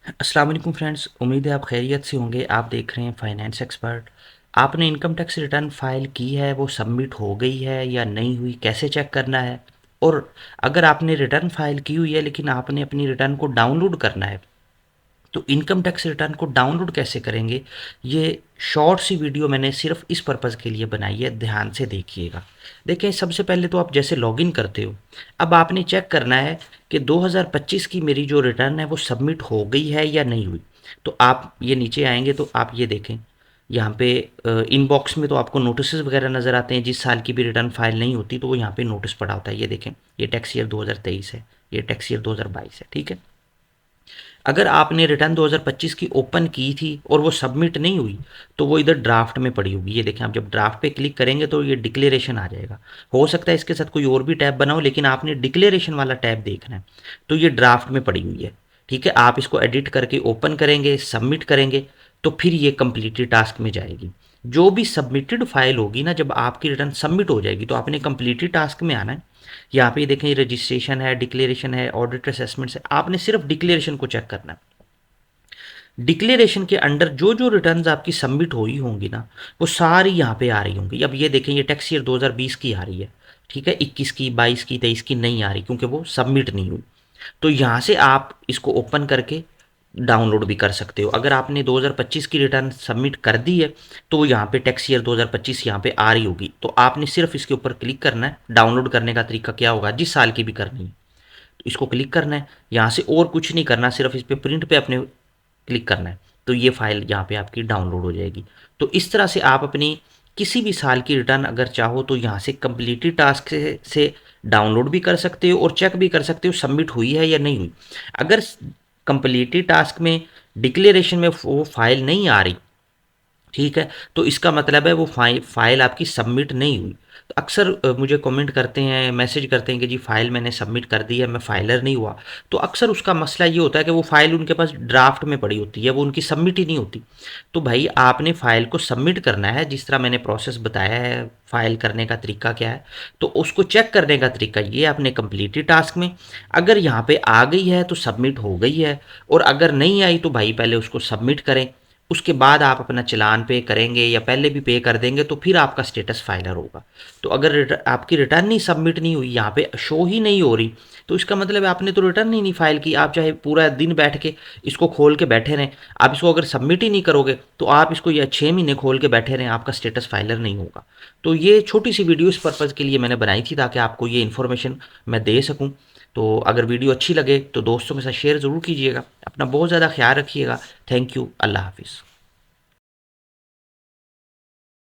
अस्सलाम वालेकुम फ्रेंड्स, उम्मीद है आप खैरियत से होंगे। आप देख रहे हैं फाइनेंस एक्सपर्ट। आपने इनकम टैक्स रिटर्न फाइल की है, वो सबमिट हो गई है या नहीं हुई, कैसे चेक करना है? और अगर आपने रिटर्न फाइल की हुई है लेकिन आपने अपनी रिटर्न को डाउनलोड करना है, तो इनकम टैक्स रिटर्न को डाउनलोड कैसे करेंगे? ये शॉर्ट सी वीडियो मैंने सिर्फ इस पर्पज़ के लिए बनाई है, ध्यान से देखिएगा। देखें, सबसे पहले तो आप जैसे लॉगिन करते हो, अब आपने चेक करना है कि 2025 की मेरी जो रिटर्न है वो सबमिट हो गई है या नहीं हुई। तो आप ये नीचे आएंगे तो आप ये देखें, यहाँ पे इनबॉक्स में तो आपको नोटिस वगैरह नज़र आते हैं। जिस साल की भी रिटर्न फाइल नहीं होती तो वो यहाँ पे नोटिस पड़ा होता है। ये देखें, ये टैक्स ईयर 2023 है, ये टैक्स ईयर 2022 है, ठीक है। अगर आपने रिटर्न 2025 की ओपन की थी और वो सबमिट नहीं हुई, तो वो इधर ड्राफ्ट में पड़ी होगी। ये देखें, आप जब ड्राफ्ट पे क्लिक करेंगे तो ये डिक्लेरेशन आ जाएगा। हो सकता है इसके साथ कोई और भी टैब बना हो, लेकिन आपने डिक्लेरेशन वाला टैब देखना है। तो ये ड्राफ्ट में पड़ी हुई है, ठीक है। आप इसको एडिट करके ओपन करेंगे, सबमिट करेंगे, तो फिर ये कंप्लीटेड टास्क में जाएगी। जो भी सबमिटेड फाइल होगी ना, जब आपकी रिटर्न सबमिट हो जाएगी तो आपने कंप्लीटेड टास्क में आना है। यहाँ पे देखें, रजिस्ट्रेशन है, डिक्लेरेशन है, ऑडिट असेसमेंट्स है। आपने सिर्फ डिक्लेरेशन को चेक करना है। डिक्लेरेशन के अंडर जो जो रिटर्न्स आपकी सबमिट हुई होंगी ना, वो सारी यहाँ पे आ रही होंगी। अब ये देखें, ये टैक्स ईयर 2020 की आ रही है, ठीक है। 21 की, 22 की, 23 की नहीं आ रही क्योंकि वो सबमिट नहीं हुई। तो यहाँ से आप इसको ओपन करके डाउनलोड भी कर सकते हो। अगर आपने 2025 की रिटर्न सबमिट कर दी है तो यहाँ पे टैक्स ईयर 2025 यहाँ पे आ रही होगी। तो आपने सिर्फ इसके ऊपर क्लिक करना है। डाउनलोड करने का तरीका क्या होगा, जिस साल की भी करनी है तो इसको क्लिक करना है। यहाँ से और कुछ नहीं करना, सिर्फ इस पर प्रिंट पे अपने क्लिक करना है, तो ये फाइल यहाँ पे आपकी डाउनलोड हो जाएगी। तो इस तरह से आप अपनी किसी भी साल की रिटर्न अगर चाहो तो यहाँ से कंप्लीटेड टास्क से डाउनलोड भी कर सकते हो और चेक भी कर सकते हो सबमिट हुई है या नहीं हुई। अगर कंप्लीटेड टास्क में डिक्लेरेशन में वो फाइल नहीं आ रही, ठीक है, तो इसका मतलब है वो फाइल आपकी सबमिट नहीं हुई। तो अक्सर मुझे कमेंट करते हैं, मैसेज करते हैं कि जी फ़ाइल मैंने सबमिट कर दी है, मैं फाइलर नहीं हुआ। तो अक्सर उसका मसला ये होता है कि वो फ़ाइल उनके पास ड्राफ्ट में पड़ी होती है, वो उनकी सबमिट ही नहीं होती। तो भाई आपने फ़ाइल को सबमिट करना है, जिस तरह मैंने प्रोसेस बताया है, फ़ाइल करने का तरीका क्या है। तो उसको चेक करने का तरीका ये आपने कंप्लीटेड टास्क में, अगर यहाँ पे आ गई है तो सबमिट हो गई है, और अगर नहीं आई तो भाई पहले उसको सबमिट करें। उसके बाद आप अपना चालान पे करेंगे या पहले भी पे कर देंगे तो फिर आपका स्टेटस फाइलर होगा। तो अगर आपकी रिटर्न ही सबमिट नहीं हुई, यहाँ पे शो ही नहीं हो रही, तो इसका मतलब है आपने तो रिटर्न ही नहीं फाइल की। आप चाहे पूरा दिन बैठ के इसको खोल के बैठे रहें, आप इसको अगर सबमिट ही नहीं करोगे तो आप इसको या 6 महीने खोल के बैठे रहें, आपका स्टेटस फाइलर नहीं होगा। तो ये छोटी सी वीडियो इस पर्पज़ के लिए मैंने बनाई थी ताकि आपको ये इन्फॉर्मेशन मैं दे सकूँ। तो अगर वीडियो अच्छी लगे तो दोस्तों के साथ शेयर ज़रूर कीजिएगा। अपना बहुत ज़्यादा ख्याल रखिएगा। Thank you. अल्लाह हाफिज़।